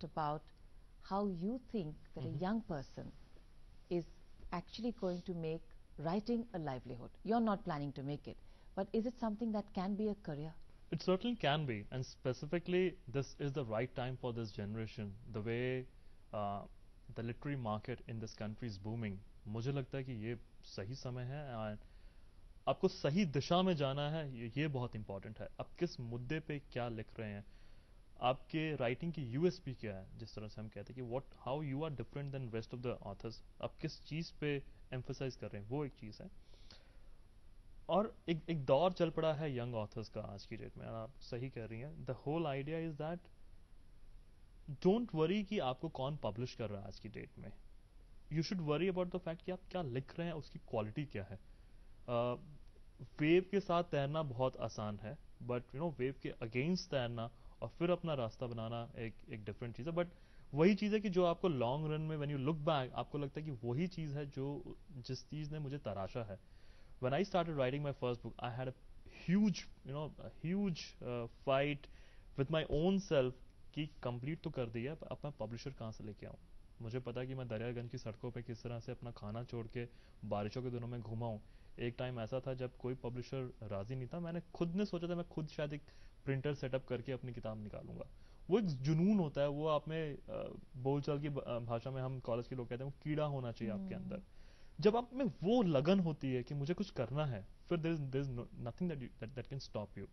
just about how you think that a young person is actually going to make writing a livelihood. You're not planning to make it, but is it something that can be a career? It certainly can be, and specifically, this is the right time for this generation. The way the literary market in this country is booming, मुझे लगता है कि ये सही समय है और आपको सही दिशा में जाना है. ये बहुत इंपॉर्टेंट है. आप किस मुद्दे पे क्या लिख रहे हैं, आपके राइटिंग की यूएसपी क्या है, जिस तरह से हम कहते हैं कि what how you are different than rest of the authors, आप किस चीज पे एम्फोसाइज कर रहे हैं, वो एक चीज है. और एक दौर चल पड़ा है यंग ऑथर्स का आज की डेट में, और आप सही कह रही हैं. The whole idea is that don't worry कि आपको कौन पब्लिश कर रहा है आज की डेट में. You should worry about the fact कि आप क्या लिख रहे हैं, उसकी क्वालिटी क्या है. वेव के साथ तैरना बहुत आसान है, बट वेव के अगेंस्ट तैरना और फिर अपना रास्ता बनाना एक डिफरेंट चीज है. बट वही चीज है कि जो आपको लॉन्ग रन में व्हेन यू लुक बैक आपको लगता है कि वही चीज है जो जिस चीज ने मुझे तराशा है. When I started writing my first book, I had a huge fight with my own self कि कंप्लीट तो कर दिया, अब मैं पब्लिशर कहाँ से लेके आऊँ. मुझे पता है कि मैं दरियागंज की सड़कों पे किस तरह से अपना खाना छोड़ के बारिशों के दिनों में घुमा हूँ. एक टाइम ऐसा था जब कोई पब्लिशर राजी नहीं था. मैंने खुद ने सोचा था मैं खुद शायद एक प्रिंटर सेटअप करके अपनी किताब निकालूंगा. वो एक जुनून होता है, वो आप में बोलचाल की भाषा में हम कॉलेज के लोग कहते हैं वो कीड़ा होना चाहिए आपके अंदर. जब आप में वो लगन होती है कि मुझे कुछ करना है, फिर there is nothing that can stop you.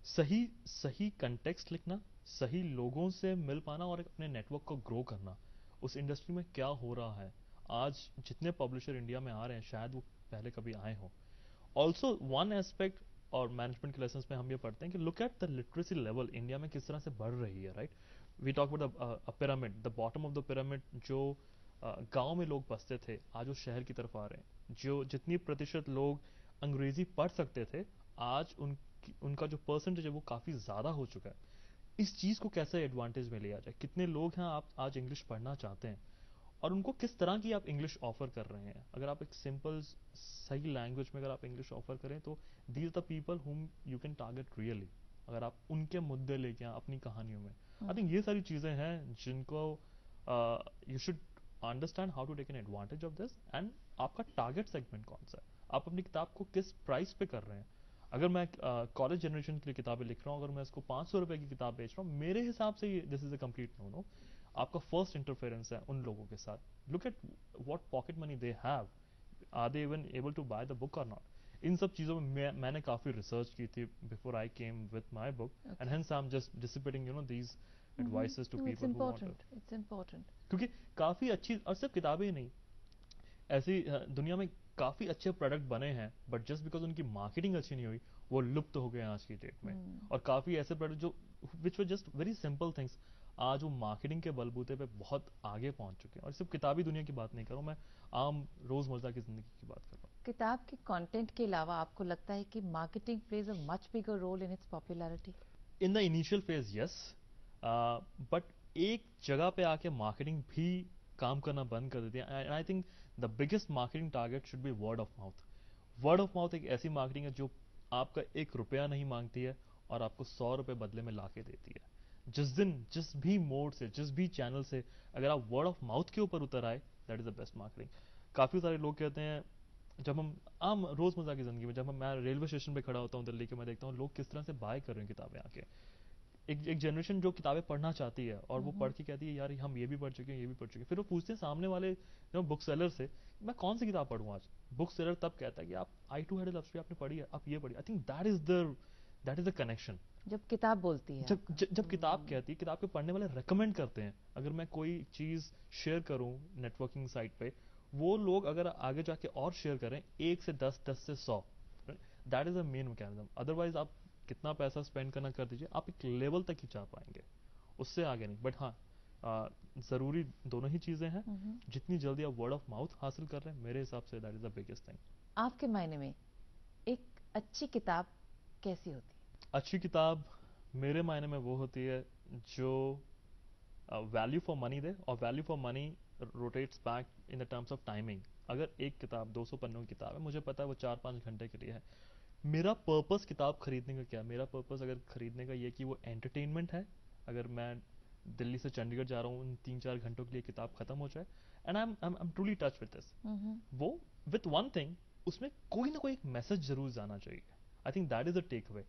सही सही कंटेक्स्ट लिखना, सही लोगों से मिल पाना और अपने नेटवर्क को ग्रो करना. उस इंडस्ट्री में क्या हो रहा है आज, जितने पब्लिशर इंडिया में आ रहे हैं शायद वो पहले कभी आए हों. ऑल्सो वन एस्पेक्ट और मैनेजमेंट के लेसन में हम ये पढ़ते हैं कि look at the literacy level India में किस तरह से बढ़ रही है. Right, we talk about the pyramid, the bottom of the pyramid. जो गांव में लोग बसते थे आज वो शहर की तरफ आ रहे हैं. जो जितनी प्रतिशत लोग अंग्रेजी पढ़ सकते थे आज उनका जो परसेंटेज है वो काफी ज्यादा हो चुका है. इस चीज को कैसे एडवांटेज में लिया जाए. कितने लोग हैं आप आज इंग्लिश पढ़ना चाहते हैं और उनको किस तरह की आप इंग्लिश ऑफर कर रहे हैं. अगर आप एक सिंपल सही लैंग्वेज में अगर आप इंग्लिश ऑफर करें तो these are the people whom you can target really. अगर आप उनके मुद्दे लेके आए अपनी कहानियों में, आई थिंक ये सारी चीजें हैं जिनको you should understand how to take an advantage of this. And आपका टारगेट सेगमेंट कौन सा है, आप अपनी किताब को किस प्राइस पे कर रहे हैं. अगर मैं कॉलेज जनरेशन के लिए किताबें लिख रहा हूँ, अगर मैं इसको 500 रुपए की किताब बेच रहा हूँ, मेरे हिसाब से this is a complete no no. आपका फर्स्ट इंटरफेरेंस है उन लोगों के साथ. Look at what pocket money they have, are they even able to buy the book और नॉट. इन सब चीजों में मैंने काफी रिसर्च की थी before I came with my book, and hence I am just dissipating these advices to people who want to. It's important. क्योंकि काफी अच्छी, और सिर्फ किताबें ही नहीं, ऐसी दुनिया में काफी अच्छे प्रोडक्ट बने हैं बट जस्ट बिकॉज उनकी मार्केटिंग अच्छी नहीं हुई वो लुप्त हो गए आज की डेट में. और काफी ऐसे प्रोडक्ट जो which were just very simple things आज वो मार्केटिंग के बलबूते पे बहुत आगे पहुंच चुके हैं. और सिर्फ किताबी दुनिया की बात नहीं कर रहा हूं मैं, आम रोजमर्रा की जिंदगी की बात कर रहा हूँ. किताब के कंटेंट के अलावा आपको लगता है कि marketing plays a much bigger role in its popularity? In the initial phase yes, but एक जगह पे आके मार्केटिंग भी काम करना बंद कर देती है. And I think the biggest marketing target should be word of mouth. Word of mouth एक ऐसी मार्केटिंग है जो आपका 1 रुपया नहीं मांगती है और आपको 100 रुपए बदले में ला के देती है. जिस दिन जिस भी मोड से जिस भी चैनल से अगर आप वर्ड ऑफ माउथ के ऊपर उतर आए, that is the best marketing. काफी सारे लोग कहते हैं, जब हम आम रोजमर्रा की जिंदगी में जब मैं रेलवे स्टेशन पे खड़ा होता हूँ दिल्ली के, मैं देखता हूँ लोग किस तरह से बाय कर रहे हैं किताबें आके. एक जनरेशन जो किताबें पढ़ना चाहती है और वो पढ़ के कहती है यार हम ये भी पढ़ चुके हैं ये भी पढ़ चुके हैं. फिर वो पूछते हैं सामने वाले बुक सेलर से मैं कौन सी किताब पढ़ूं आज. बुक सेलर तब कहता है कि आप आई टू हैड लव स्टोरी आपने पढ़ी है, आप ये पढ़ी. आई think that is the connection. जब किताब बोलती है जब किताब कहती है, किताब के पढ़ने वाले रेकमेंड करते हैं. अगर मैं कोई चीज शेयर करूं नेटवर्किंग साइट पे, वो लोग अगर आगे जाके और शेयर करें 1 से 10, 10 से 100, that is a main mechanism. Otherwise आप कितना पैसा स्पेंड करना कर दीजिए, आप एक लेवल तक ही जा पाएंगे, उससे आगे नहीं. बट हाँ, जरूरी दोनों ही चीजें हैं. जितनी जल्दी आप वर्ड ऑफ माउथ हासिल कर रहे हैं मेरे हिसाब say that is the biggest thing. आपके मायने में एक अच्छी किताब कैसी होती है? अच्छी किताब मेरे मायने में वो होती है जो वैल्यू फॉर मनी दे, और value for money rotates back in the terms of timing. अगर एक किताब 200 पन्नों की किताब है, मुझे पता है वो 4-5 घंटे के लिए है. मेरा पर्पस किताब खरीदने का क्या है, मेरा पर्पस अगर खरीदने का ये कि वो एंटरटेनमेंट है. अगर मैं दिल्ली से चंडीगढ़ जा रहा हूँ, इन 3-4 घंटों के लिए किताब खत्म हो जाए, and I am truly touch with this. वो विथ वन थिंग, उसमें कोई ना कोई एक मैसेज जरूर जाना चाहिए। I think that is the takeaway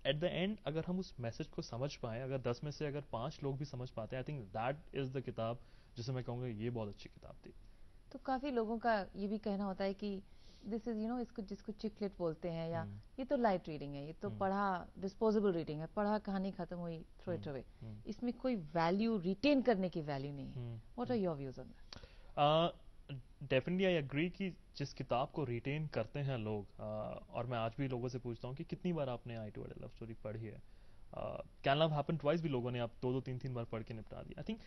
at the end. अगर हम उस मैसेज को समझ पाए, अगर 10 में से अगर 5 लोग भी समझ पाते हैं, आई थिंक दैट इज द किताब जिसे मैं कहूँगा ये बहुत अच्छी किताब थी। तो काफी लोगों का ये भी कहना होता है कि दिस इज इसको जिसको चिकलेट बोलते हैं, या ये तो लाइट रीडिंग है, ये तो पढ़ा डिस्पोजेबल रीडिंग है, पढ़ा कहानी खत्म हुई, थ्रो इट अवे, इसमें कोई वैल्यू रिटेन करने की वैल्यू नहीं है। What are your views on that? Definitely I agree कि जिस किताब को रिटेन करते हैं लोग, और मैं आज भी लोगों से पूछता हूँ कि कितनी बार आपने आई टू लव स्टोरी पढ़ी है। कैन लव हैपन ट्वाइस भी लोगों ने आप 2-3 बार पढ़ के निपटा दिया। आई थिंक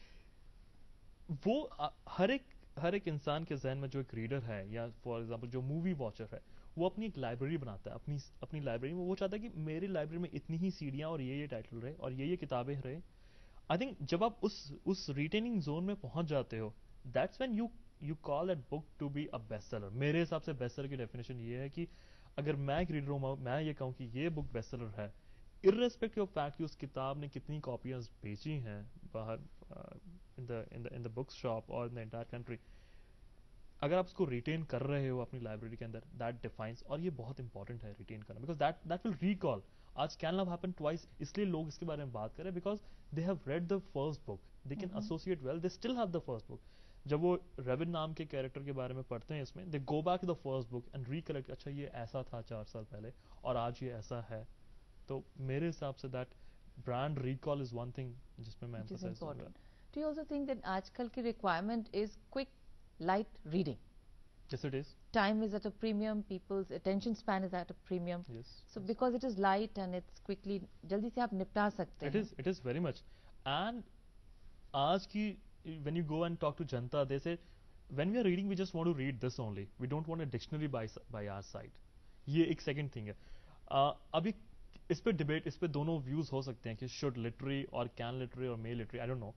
वो हर एक इंसान के जहन में जो एक रीडर है, या फॉर एग्जांपल जो मूवी वॉचर है, वो अपनी एक लाइब्रेरी बनाता है। अपनी लाइब्रेरी में वो चाहता है कि मेरी लाइब्रेरी में इतनी ही सीढ़ियाँ और ये टाइटल रहे और ये किताबें रहे। आई थिंक जब आप उस रिटेनिंग जोन में पहुंच जाते हो, that's when you call that book to be a best seller. मेरे हिसाब से बेस्ट सेलर की डेफिनेशन ये है कि अगर मैं एक रीडर हूँ, मैं ये कहूँ कि ये बुक बेस्ट सेलर है, इर्रेस्पेक्टिव ऑफ फैक्ट कि उस किताब ने कितनी कॉपियां बेची हैं बाहर, इन द बुक शॉप और इन द एंटायर कंट्री, अगर आप उसको रिटेन कर रहे हो अपनी लाइब्रेरी के अंदर, दैट डिफाइंस। और ये बहुत इंपॉर्टेंट है रिटेन करना, बिकॉज दैट विल रिकॉल। आज कैन लव हैपन ट्वाइस इसलिए लोग इसके बारे में बात करें, because they have read the first book, they can associate well, they still have the first book. जब वो रेविन नाम के कैरेक्टर के बारे में पढ़ते हैं इसमें, they go back to the first book and recollect, अच्छा ये ऐसा था 4 साल पहले और आज ये ऐसा है। तो मेरे हिसाब say that brand recall is one thing जिसमें मैं एम्फसाइज करूंगा। Do you also think that आजकल की requirement is quick, light reading? Yes, it is. Time is at a premium, people's attention span is at a premium. Yes. So yes. because it is light and it's quickly, जल्दी से आप निपटा सकते हैं. It is very much. And आज की, when you go and talk to Janata, they say when we are reading we just want to read this only. We don't want a dictionary by our side. ये एक second thing है. अभी इस पे debate, इस पे दोनों views हो सकते हैं कि शुड लिटरेरी और कैन लिटरेरी और may literary, I don't know.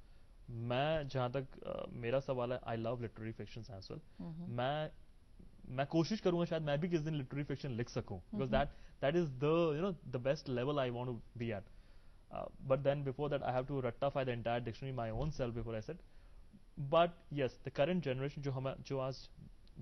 मैं जहां तक मेरा सवाल है, I love literary fictions as well. मैं कोशिश करूंगा शायद मैं भी किस दिन लिटरेरी फिक्शन लिख सकूं, because that is the the best level I want to be at. But then before that I have to रट्टाफाई the entire dictionary my own self before I said. But yes, the current generation जो आज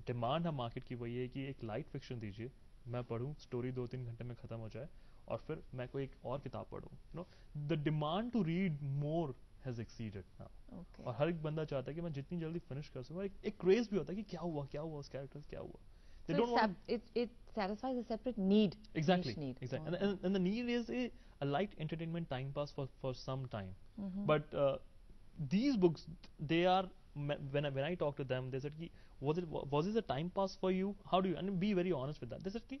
demand है market की, वो ये है कि एक लाइट फिक्शन दीजिए, मैं पढ़ूं, स्टोरी 2-3 घंटे में खत्म हो जाए और फिर मैं कोई एक और किताब पढ़ूं। No, the demand to read more has exceeded now. और हर एक बंदा चाहता है कि मैं जितनी जल्दी फिनिश कर सकूं। एक क्रेज भी होता है कि क्या हुआ उस कैरेक्टर से, क्या हुआ। They so don't want it satisfies a separate need. exactly Need. exactly, and the need is a light entertainment time pass for some time. But these books, they are, when I talk to them, they said ki, was it a time pass for you? How do you, and be very honest with that, they said ki,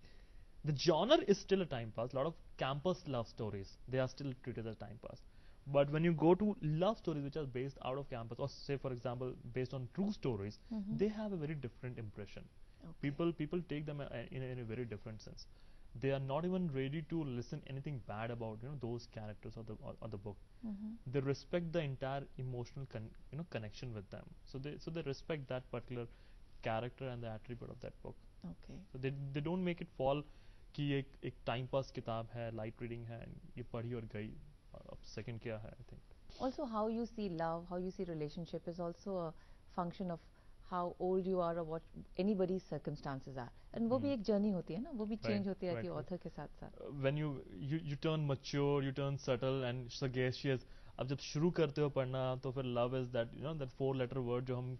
the genre is still a time pass. A lot of campus love stories, they are still treated as time pass. But when you go to love stories which are based out of campus, or say for example based on true stories, they have a very different impression. Okay. People take them in a very different sense. They are not even ready to listen anything bad about those characters or the book. They respect the entire emotional connection with them. So they respect that particular character and the attribute of that book. Okay. So they don't make it fall कि एक time pass किताब है, light reading है, ये पढ़ी और गई, अब सेकंड क्या है। I think also how you see love, how you see relationship is also a function of how old you are or what anybody's circumstances are, and वो भी एक जर्नी होती है ना, वो भी चेंज होती रहती है ऑथर के साथ साथ। when you turn mature, you turn subtle and sagacious, अब जब शुरू करते हो पढ़ना तो फिर love is that that 4-letter word जो हम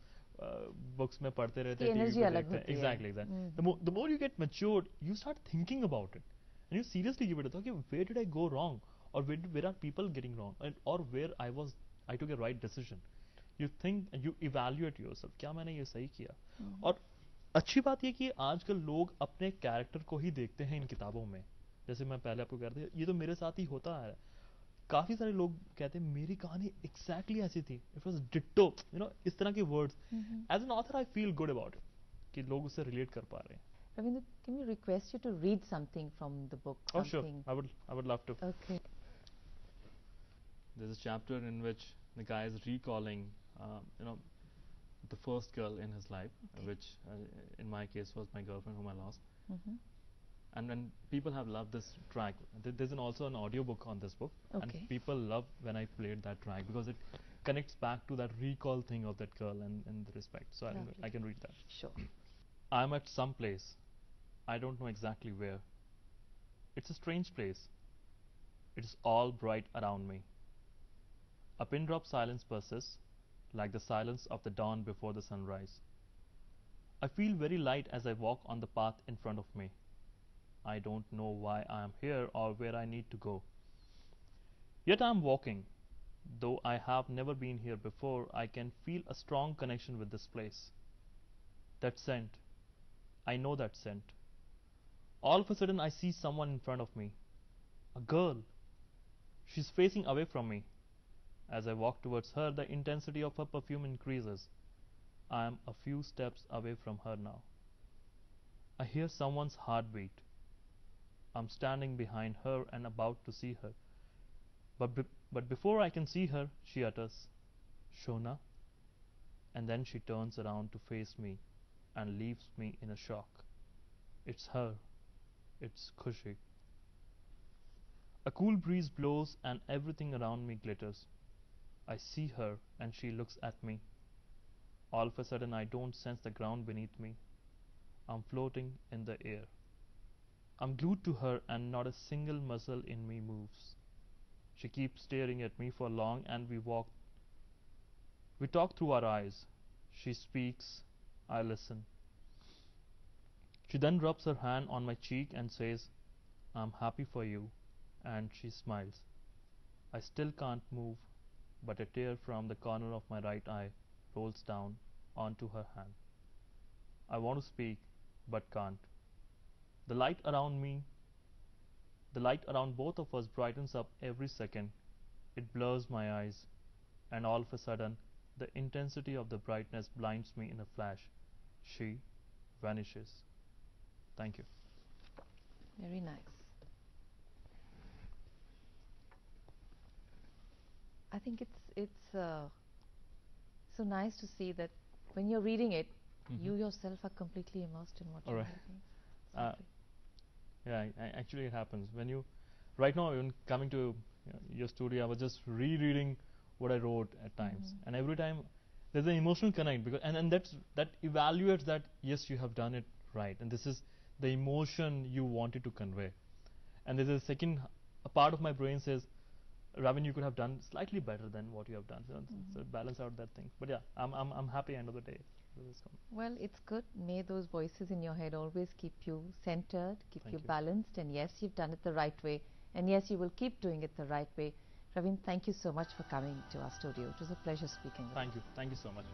बुक्स में पढ़ते रहते हैं, एनर्जी अलग होती है। exactly the more you get matured, you start thinking about it and you seriously give it a thought, okay, where did I go wrong, or where are people getting wrong, or where I took a right decision. You think, you evaluate yourself, क्या मैंने ये सही किया। और अच्छी बात ये कि आजकल लोग अपने कैरेक्टर को ही देखते हैं इन किताबों में। जैसे मैं पहले आपको कह रहा था, ये तो मेरे साथ ही होता है। काफी सारे लोग कहते हैं मेरी कहानी एग्जैक्टली ऐसी थी, इट वाज डिट्टो, इस तरह के words. As an author I feel good about it कि लोग उससे रिलेट कर पा रहे हैं। Ravinder, can we request you to read something from the book? Oh sure, I would love to. Okay. There's a chapter in which the guy is recalling the first girl in his life, which in my case was my girlfriend whom I lost. and people have loved this track. There's also an audiobook on this book, and Okay. people love when I played that track because it connects back to that recall thing of that girl and the respect. So Lovely. I can read that. Sure. I'm at some place. I don't know exactly where. It's a strange place. It is all bright around me. A pin drop silence persists, like the silence of the dawn before the sunrise. I feel very light as I walk on the path in front of me. I don't know why I am here or where I need to go. Yet I am walking. Though I have never been here before, I can feel a strong connection with this place. That scent. I know that scent. All of a sudden, I see someone in front of me. A girl. She's facing away from me. As I walk towards her, the intensity of her perfume increases. I am a few steps away from her now. I hear someone's heartbeat. I'm standing behind her and about to see her. But before I can see her, she utters, Shona. And then she turns around to face me and leaves me in a shock. It's her. It's Khushi. A cool breeze blows and everything around me glitters. I see her and she looks at me. All of a sudden, I don't sense the ground beneath me. I'm floating in the air. I'm glued to her and not a single muscle in me moves. She keeps staring at me for long and we talk through our eyes. She speaks, I listen. She then rubs her hand on my cheek and says, I'm happy for you, and she smiles. I still can't move, but a tear from the corner of my right eye rolls down onto her hand. I want to speak, but can't. The light around me, the light around both of us brightens up every second. It blurs my eyes, and all of a sudden, the intensity of the brightness blinds me in a flash. She vanishes. Thank you. Very nice. I think it's so nice to see that when you're reading it, you yourself are completely immersed in what you're Alright. reading. Uh, Yeah, actually it happens. When you, right now, even coming to your studio, I was just rereading what I wrote at times, and every time there's an emotional connect because, and that evaluates that yes, you have done it right, and this is the emotion you wanted to convey. And there's a second, a part of my brain says, Ravin, you could have done slightly better than what you have done. So balance out that thing. But yeah, I'm happy end of the day. Well, it's good. May those voices in your head always keep you centered, keep Thank you you. balanced, and yes, you've done it the right way, and yes, you will keep doing it the right way. Ravin, thank you so much for coming to our studio. It was a pleasure speaking with you. Thank you so much.